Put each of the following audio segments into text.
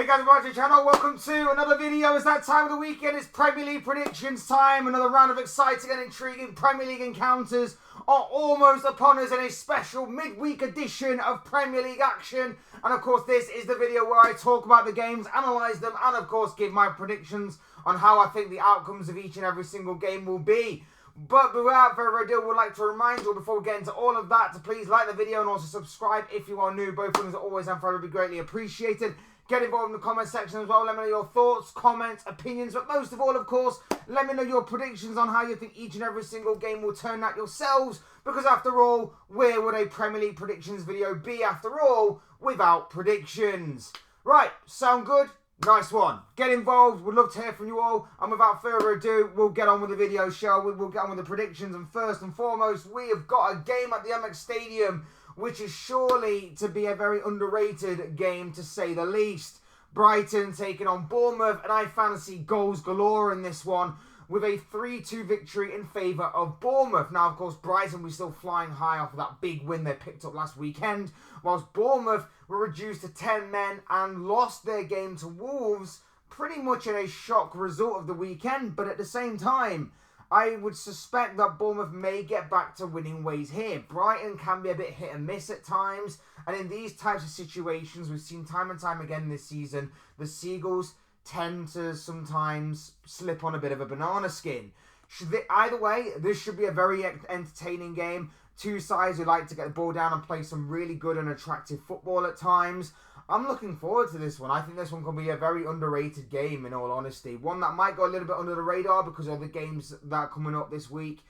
guys, welcome to the channel. Welcome to another video. It's that time of the weekend. It's Premier League predictions time. Another round of exciting and intriguing Premier League encounters are almost upon us in a special midweek edition of Premier League action. And of course, this is the video where I talk about the games, analyse them, and of course, give my predictions on how I think the outcomes of each and every single game will be. But without further ado, we'd like to remind you before we get into all of that to please like the video and also subscribe if you are new. Both things are always and forever be greatly appreciated. Get involved in the comment section as well. Let me know your thoughts, comments, opinions, but most of all, of course, let me know your predictions on how you think each and every single game will turn out yourselves. Because after all, where would a Premier League predictions video be after all without predictions? Right, sound good? Nice one. Get involved. We'd love to hear from you all. And without further ado, we'll get on with the video, shall we? We'll get on with the predictions. And first and foremost, we have got a game at the Amex Stadium, which is surely to be a very underrated game, to say the least. Brighton taking on Bournemouth, and I fancy goals galore in this one, with a 3-2 victory in favour of Bournemouth. Now, of course, Brighton were still flying high off of that big win they picked up last weekend, whilst Bournemouth were reduced to 10 men and lost their game to Wolves, pretty much in a shock result of the weekend. But at the same time, I would suspect that Bournemouth may get back to winning ways here. Brighton can be a bit hit and miss at times, and in these types of situations, we've seen time and time again this season, the Seagulls tend to sometimes slip on a bit of a banana skin. Either way, this should be a very entertaining game. Two sides who like to get the ball down and play some really good and attractive football at times. I'm looking forward to this one. I think this one can be a very underrated game, in all honesty. One that might go a little bit under the radar because of the games that are coming up this week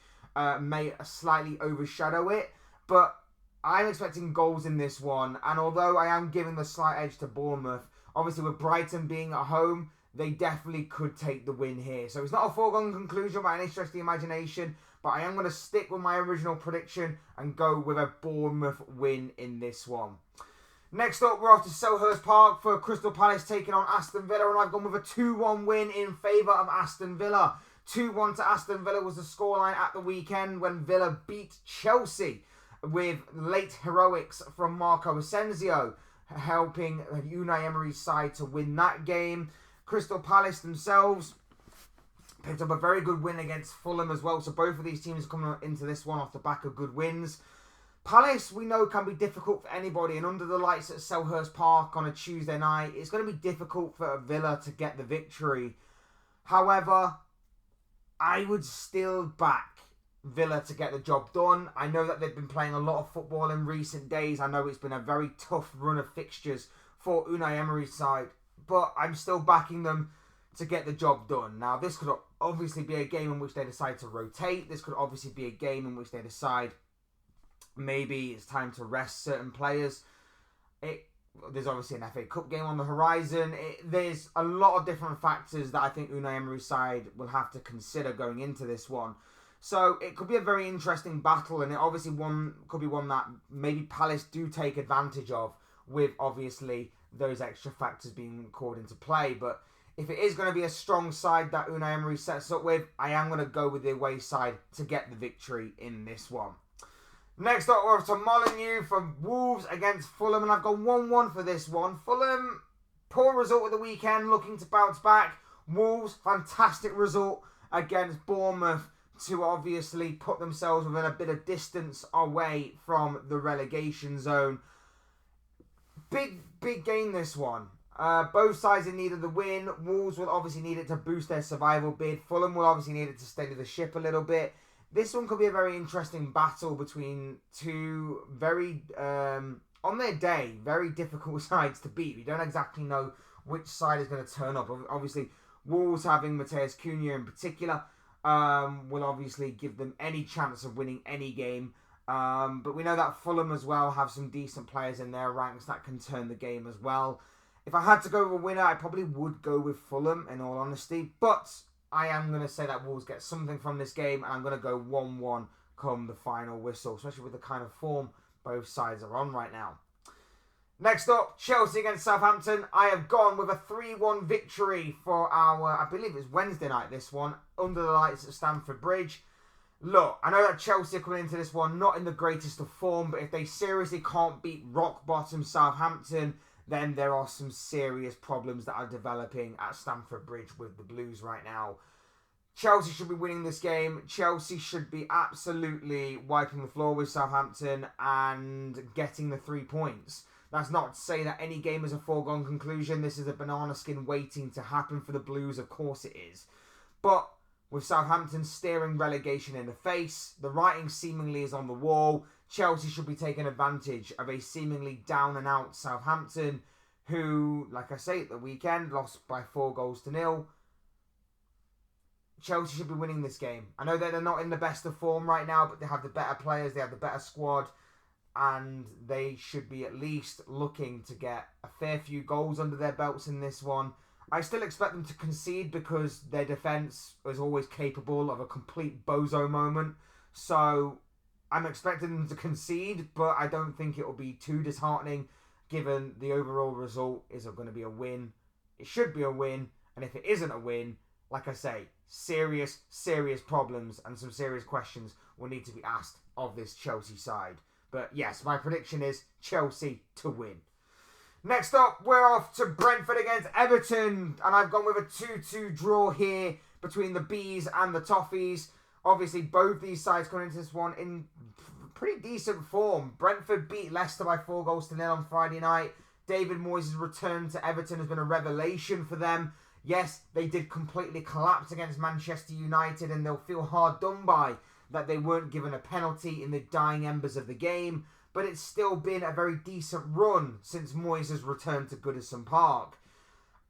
may slightly overshadow it. But I'm expecting goals in this one. And although I am giving the slight edge to Bournemouth, obviously with Brighton being at home, they definitely could take the win here. So it's not a foregone conclusion by any stretch of the imagination, but I am going to stick with my original prediction and go with a Bournemouth win in this one. Next up, we're off to Selhurst Park for Crystal Palace taking on Aston Villa, and I've gone with a 2-1 win in favour of Aston Villa. 2-1 to Aston Villa was the scoreline at the weekend when Villa beat Chelsea with late heroics from Marco Asensio, helping Unai Emery's side to win that game. Crystal Palace themselves picked up a very good win against Fulham as well, so both of these teams are coming into this one off the back of good wins. Palace, we know, can be difficult for anybody, and under the lights at Selhurst Park on a Tuesday night, it's going to be difficult for Villa to get the victory. However, I would still back Villa to get the job done. I know that they've been playing a lot of football in recent days. I know it's been a very tough run of fixtures for Unai Emery's side, but I'm still backing them to get the job done. Now, this could obviously be a game in which they decide to rotate. This could obviously be a game in which they decide maybe it's time to rest certain players. There's obviously an FA Cup game on the horizon. There's a lot of different factors that I think Unai Emery's side will have to consider going into this one. So it could be a very interesting battle, and it obviously could be one that maybe Palace do take advantage of, with obviously those extra factors being called into play. But if it is going to be a strong side that Unai Emery sets up with, I am going to go with the away side to get the victory in this one. Next up, we're off to Molineux for Wolves against Fulham, and I've gone 1-1 for this one. Fulham, poor result of the weekend, looking to bounce back. Wolves, fantastic result against Bournemouth to obviously put themselves within a bit of distance away from the relegation zone. Big game, this one. Both sides in need of the win. Wolves will obviously need it to boost their survival bid. Fulham will obviously need it to steady the ship a little bit. This one could be a very interesting battle between two very, on their day, very difficult sides to beat. We don't exactly know which side is going to turn up. Obviously, Wolves having Matheus Cunha in particular will obviously give them any chance of winning any game. But we know that Fulham as well have some decent players in their ranks that can turn the game as well. If I had to go with a winner, I probably would go with Fulham, in all honesty. But I am going to say that Wolves get something from this game, and I'm going to go 1-1 come the final whistle, especially with the kind of form both sides are on right now. Next up, Chelsea against Southampton. I have gone with a 3-1 victory for our, I believe it's Wednesday night, this one, under the lights at Stamford Bridge. Look, I know that Chelsea are coming into this one not in the greatest of form, but if they seriously can't beat rock bottom Southampton, then there are some serious problems that are developing at Stamford Bridge with the Blues right now. Chelsea should be winning this game. Chelsea should be absolutely wiping the floor with Southampton and getting the 3 points. That's not to say that any game is a foregone conclusion. This is a banana skin waiting to happen for the Blues. Of course it is. But with Southampton staring relegation in the face, the writing seemingly is on the wall. Chelsea should be taking advantage of a seemingly down and out Southampton who, like I say, at the weekend lost by 4-0. Chelsea should be winning this game. I know that they're not in the best of form right now, but they have the better players, they have the better squad, and they should be at least looking to get a fair few goals under their belts in this one. I still expect them to concede because their defence is always capable of a complete bozo moment. So I'm expecting them to concede, but I don't think it will be too disheartening given the overall result is going to be a win. It should be a win, and if it isn't a win, like I say, serious problems and some serious questions will need to be asked of this Chelsea side. But yes, my prediction is Chelsea to win. Next up, we're off to Brentford against Everton, and I've gone with a 2-2 draw here between the Bees and the Toffees. Obviously, both these sides coming into this one in pretty decent form. Brentford beat Leicester by 4-0 on Friday night. David Moyes' return to Everton has been a revelation for them. Yes, they did completely collapse against Manchester United, and they'll feel hard done by that they weren't given a penalty in the dying embers of the game, but it's still been a very decent run since Moyes has returned to Goodison Park.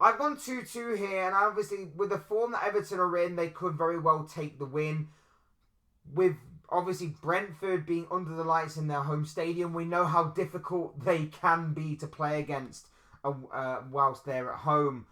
I've gone 2-2 here, and obviously with the form that Everton are in, they could very well take the win. With obviously Brentford being under the lights in their home stadium, we know how difficult they can be to play against whilst they're at home.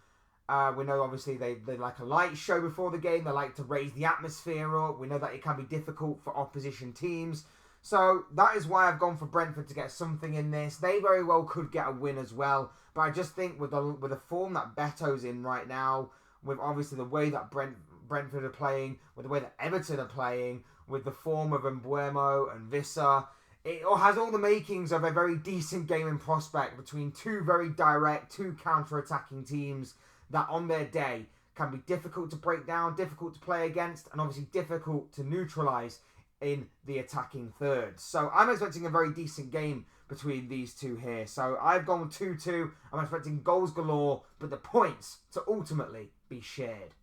We know obviously they like a light show before the game. They like to raise the atmosphere up. We know that it can be difficult for opposition teams. So that is why I've gone for Brentford to get something in this. They very well could get a win as well. But I just think with the form that Beto's in right now, with obviously the way that Brentford are playing, with the way that Everton are playing, with the form of Mbeumo and Visser, it has all the makings of a very decent game in prospect between two very direct, two counter-attacking teams that on their day can be difficult to break down, difficult to play against, and obviously difficult to neutralise in the attacking third. So I'm expecting a very decent game between these two here. So I've gone 2-2. I'm expecting goals galore, but the points to ultimately be shared.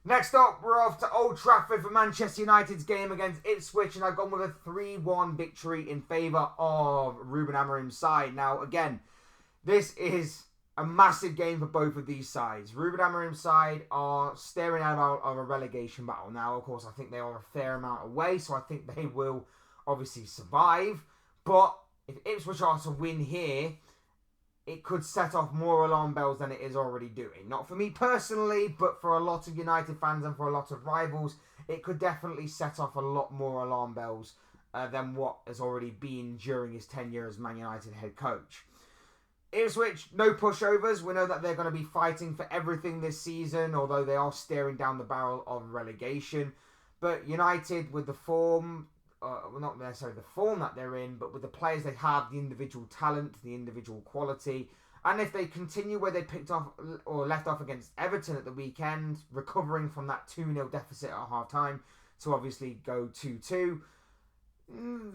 Next up, we're off to Old Trafford for Manchester United's game against Ipswich, and I've gone with a 3-1 victory in favour of Ruben Amorim's side. Now, again, this is a massive game for both of these sides. Ruben Amorim's side are staring out of a relegation battle now. Of course, I think they are a fair amount away, so I think they will obviously survive. But if Ipswich are to win here, it could set off more alarm bells than it is already doing. Not for me personally, but for a lot of United fans and for a lot of rivals, it could definitely set off a lot more alarm bells than what has already been during his tenure as Man United head coach. Ipswich, no pushovers. We know that they're going to be fighting for everything this season, although they are staring down the barrel of relegation. But United, with the form, well, not necessarily the form that they're in, but with the players they have, the individual talent, the individual quality, and if they continue where they picked off or left off against Everton at the weekend, recovering from that 2-0 deficit at half-time to obviously go 2-2,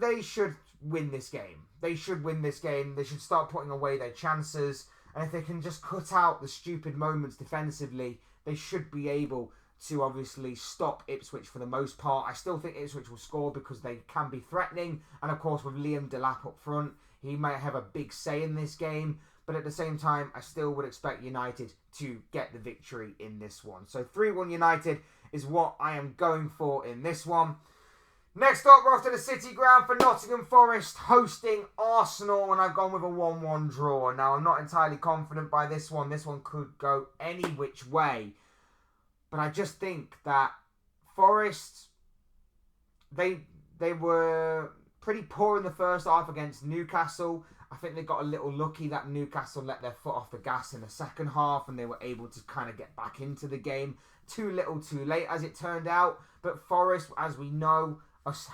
they should win this game. They should win this game. They should start putting away their chances. And if they can just cut out the stupid moments defensively, they should be able to obviously stop Ipswich for the most part. I still think Ipswich will score because they can be threatening. And of course, with Liam Delap up front, he might have a big say in this game. But at the same time, I still would expect United to get the victory in this one. So 3-1 United is what I am going for in this one. Next up, we're off to the City Ground for Nottingham Forest hosting Arsenal, and I've gone with a 1-1 draw. Now, I'm not entirely confident by this one. This one could go any which way. But I just think that Forest, they were pretty poor in the first half against Newcastle. I think they got a little lucky that Newcastle let their foot off the gas in the second half and they were able to kind of get back into the game. Too little, too late, as it turned out. But Forest, as we know,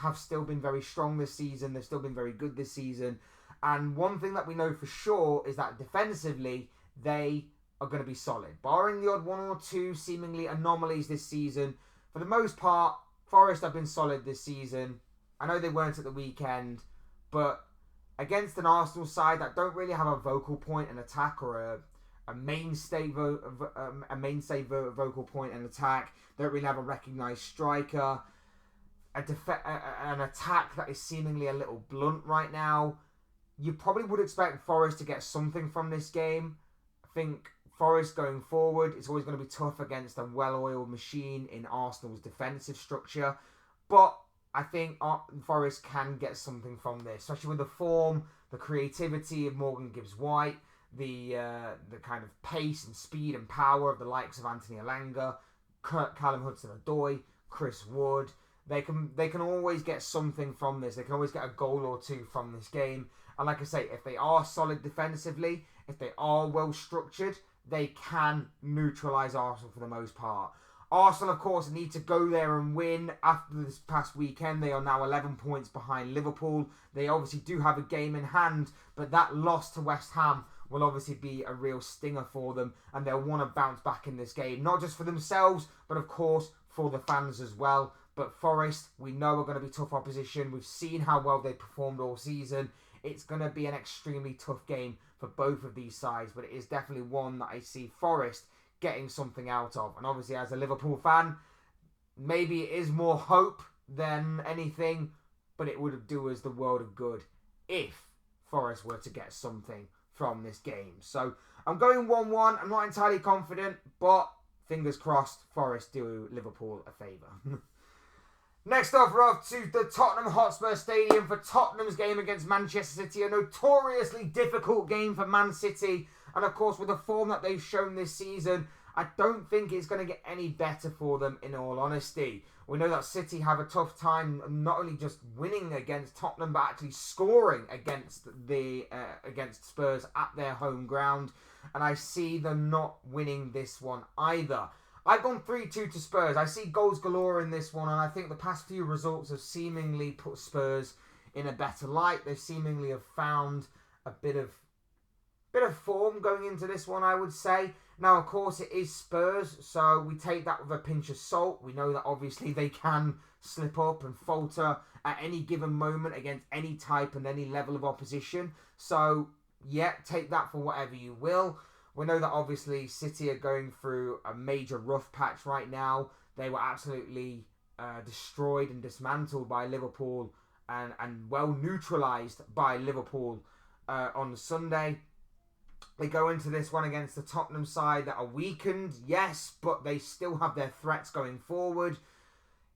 have still been very strong this season. They've still been very good this season. And one thing that we know for sure is that defensively, they are going to be solid. Barring the odd one or two seemingly anomalies this season, for the most part, Forest have been solid this season. I know they weren't at the weekend, but against an Arsenal side that don't really have a vocal point in attack or a mainstay vocal point in attack, don't really have a recognised striker, an attack that is seemingly a little blunt right now, you probably would expect Forest to get something from this game. I think Forest going forward, it's always going to be tough against a well-oiled machine in Arsenal's defensive structure. But I think Forest can get something from this, especially with the form, the creativity of Morgan Gibbs-White, the kind of pace and speed and power of the likes of Anthony Elanga, Callum Hudson-Odoi, Chris Wood. They can always get something from this. They can always get a goal or two from this game. And like I say, if they are solid defensively, if they are well structured, they can neutralise Arsenal for the most part. Arsenal, of course, need to go there and win. After this past weekend, they are now 11 points behind Liverpool. They obviously do have a game in hand, but that loss to West Ham will obviously be a real stinger for them, and they'll want to bounce back in this game, not just for themselves, but of course for the fans as well. But Forest, we know, are going to be tough opposition. We've seen how well they performed all season. It's going to be an extremely tough game for both of these sides, but it is definitely one that I see Forest getting something out of. And obviously, as a Liverpool fan, maybe it is more hope than anything, but it would do us the world of good if Forest were to get something from this game. So I'm going 1-1. I'm not entirely confident, but fingers crossed, Forest do Liverpool a favour. Next off, we're off to the Tottenham Hotspur Stadium for Tottenham's game against Manchester City. A notoriously difficult game for Man City. And of course, with the form that they've shown this season, I don't think it's going to get any better for them, in all honesty. We know that City have a tough time not only just winning against Tottenham, but actually scoring against Spurs at their home ground. And I see them not winning this one either. I've gone 3-2 to Spurs. I see goals galore in this one, and I think the past few results have seemingly put Spurs in a better light. They seemingly have found a bit of form going into this one, I would say. Now, of course, it is Spurs, so we take that with a pinch of salt. We know that obviously they can slip up and falter at any given moment against any type and any level of opposition. So, yeah, take that for whatever you will. We know that obviously City are going through a major rough patch right now. They were absolutely destroyed and dismantled by Liverpool and well neutralised by Liverpool on Sunday. They go into this one against the Tottenham side that are weakened, yes, but they still have their threats going forward.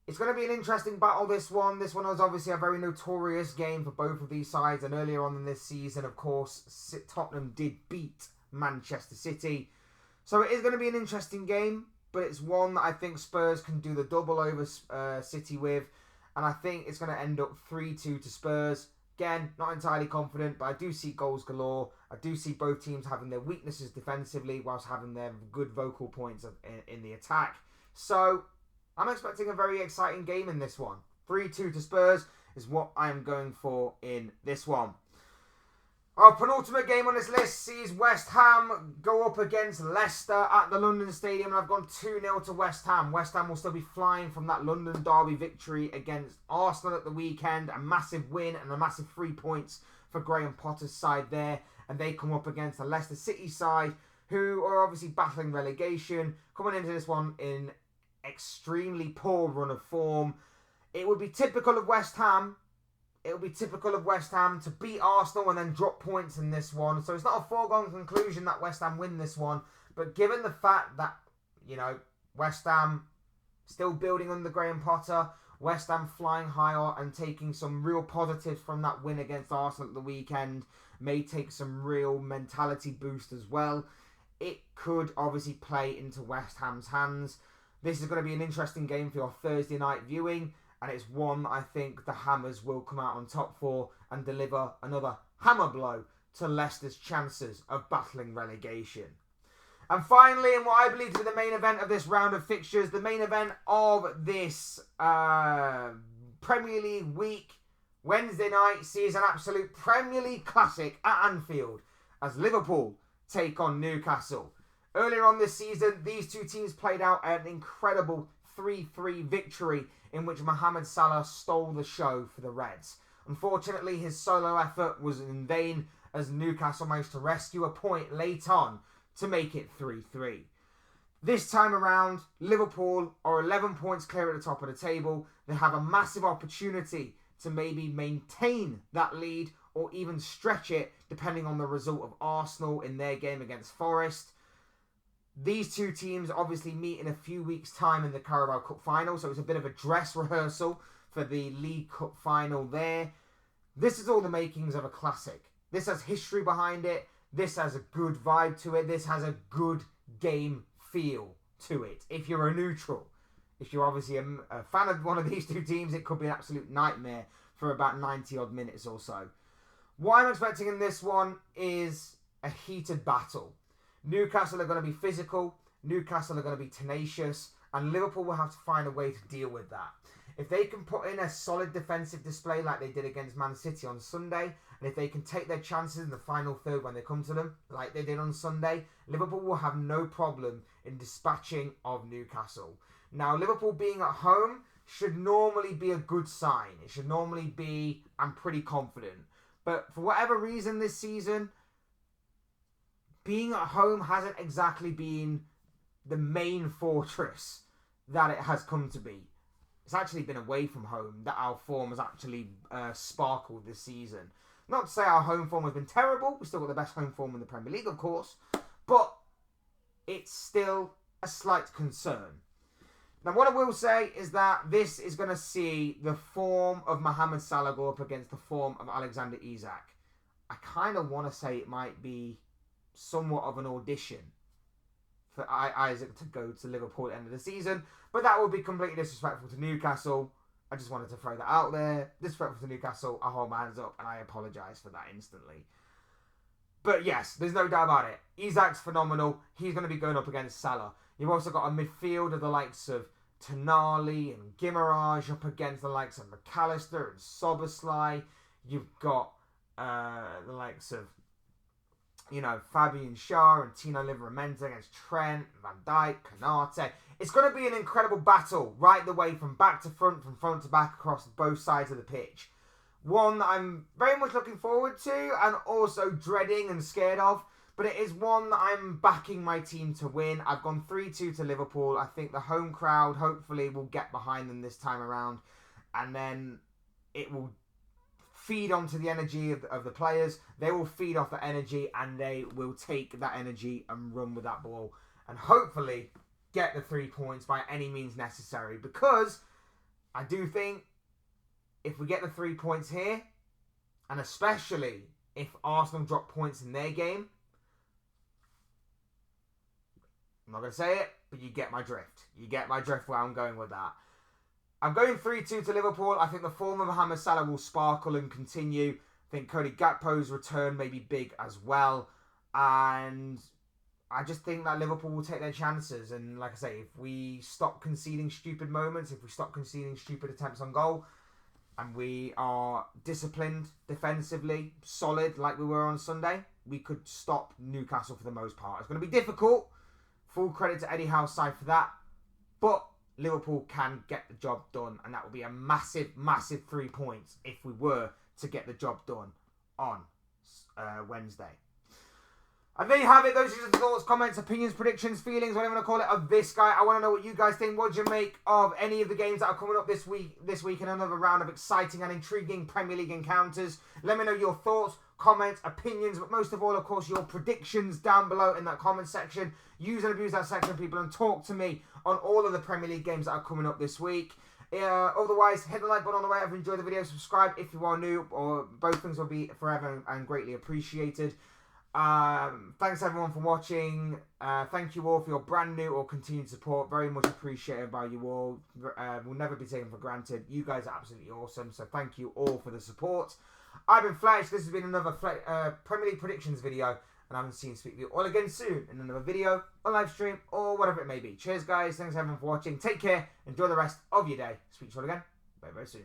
It's going to be an interesting battle, this one. This one was obviously a very notorious game for both of these sides. And earlier on in this season, of course, Tottenham did beat Manchester City. So it is going to be an interesting game, but it's one that I think Spurs can do the double over City with. And I think it's going to end up 3-2 to Spurs. Again, not entirely confident, but I do see goals galore. I do see both teams having their weaknesses defensively whilst having their good vocal points in the attack. So I'm expecting a very exciting game in this one. 3-2 to Spurs is what I'm going for in this one. Our penultimate game on this list sees West Ham go up against Leicester at the London Stadium, and I've gone 2-0 to West Ham. West Ham will still be flying from that London derby victory against Arsenal at the weekend. A massive win and a massive 3 points for Graham Potter's side there. And they come up against the Leicester City side, who are obviously battling relegation, coming into this one in extremely poor run of form. It would be typical of West Ham. It would be typical of West Ham to beat Arsenal and then drop points in this one. So it's not a foregone conclusion that West Ham win this one. But given the fact that, West Ham still building under Graham Potter, West Ham flying higher and taking some real positives from that win against Arsenal at the weekend, may take some real mentality boost as well. It could obviously play into West Ham's hands. This is going to be an interesting game for your Thursday night viewing. And it's one that I think the Hammers will come out on top for and deliver another hammer blow to Leicester's chances of battling relegation. And finally, in what I believe to be the main event of this round of fixtures, the main event of this Premier League week, Wednesday night sees an absolute Premier League classic at Anfield as Liverpool take on Newcastle. Earlier on this season, these two teams played out an incredible 3-3 victory in which Mohamed Salah stole the show for the Reds. Unfortunately, his solo effort was in vain as Newcastle managed to rescue a point late on to make it 3-3. This time around, Liverpool are 11 points clear at the top of the table. They have a massive opportunity to maybe maintain that lead or even stretch it depending on the result of Arsenal in their game against Forest. These two teams obviously meet in a few weeks' time in the Carabao Cup final, so it's a bit of a dress rehearsal for the League Cup final there. This is all the makings of a classic. This has history behind it. This has a good vibe to it. This has a good game feel to it. If you're a neutral, if you're obviously a fan of one of these two teams, it could be an absolute nightmare for about 90 odd minutes or so. What I'm expecting in this one is a heated battle. Newcastle are going to be physical, Newcastle are going to be tenacious, and Liverpool will have to find a way to deal with that. If they can put in a solid defensive display like they did against Man City on Sunday, and if they can take their chances in the final third when they come to them, like they did on Sunday, Liverpool will have no problem in dispatching of Newcastle. Now, Liverpool being at home should normally be a good sign. It should normally be, I'm pretty confident. But for whatever reason this season, being at home hasn't exactly been the main fortress that it has come to be. It's actually been away from home that our form has actually sparkled this season. Not to say our home form has been terrible. We've still got the best home form in the Premier League, of course. But it's still a slight concern. Now, what I will say is that this is going to see the form of Mohamed Salah go up against the form of Alexander Isak. I kind of want to say it might be somewhat of an audition for Isaac to go to Liverpool at the end of the season, but that would be completely disrespectful to Newcastle. I just wanted to throw that out there. Disrespectful to Newcastle, I hold my hands up and I apologise for that instantly. But yes, there's no doubt about it. Isak's phenomenal. He's going to be going up against Salah. You've also got a midfield of the likes of Tonali and Guimarães up against the likes of McAllister and Szoboszlai. You've got the likes of Fabian Schär and Tino Livramento against Trent, Van Dijk, Konate. It's going to be an incredible battle right the way from back to front, from front to back across both sides of the pitch. One that I'm very much looking forward to and also dreading and scared of, but it is one that I'm backing my team to win. I've gone 3-2 to Liverpool. I think the home crowd hopefully will get behind them this time around, and then it will feed onto the energy of the players. They will feed off the energy and they will take that energy and run with that ball and hopefully get the 3 points by any means necessary, because I do think if we get the 3 points here, and especially if Arsenal drop points in their game, I'm not going to say it, but you get my drift. You get my drift where I'm going with that. I'm going 3-2 to Liverpool. I think the form of Mohamed Salah will sparkle and continue. I think Cody Gakpo's return may be big as well. And I just think that Liverpool will take their chances. And like I say, if we stop conceding stupid moments, if we stop conceding stupid attempts on goal, and we are disciplined defensively, solid like we were on Sunday, we could stop Newcastle for the most part. It's going to be difficult. Full credit to Eddie Howe's side for that. But Liverpool can get the job done, and that would be a massive, massive 3 points if we were to get the job done on Wednesday. And there you have it. Those are the thoughts, comments, opinions, predictions, feelings, whatever you want to call it, of this guy. I want to know what you guys think. What do you make of any of the games that are coming up this week in another round of exciting and intriguing Premier League encounters? Let me know your thoughts, comments, opinions, but most of all, of course, your predictions down below in that comment section. Use and abuse that section, people, and talk to me on all of the Premier League games that are coming up this week. Otherwise, hit the like button on the way. If you enjoyed the video, subscribe if you are new, or both things will be forever and greatly appreciated. Thanks everyone for watching. Thank you all for your brand new or continued support. Very much appreciated by you all. Will never be taken for granted. You guys are absolutely awesome, so thank you all for the support. I've been Fletch. This has been another Premier League predictions video, and I haven't seen speak to you all again soon in another video, a live stream, or whatever it may be. Cheers guys, thanks everyone for watching. Take care, enjoy the rest of your day. Speak to you all again very, very soon.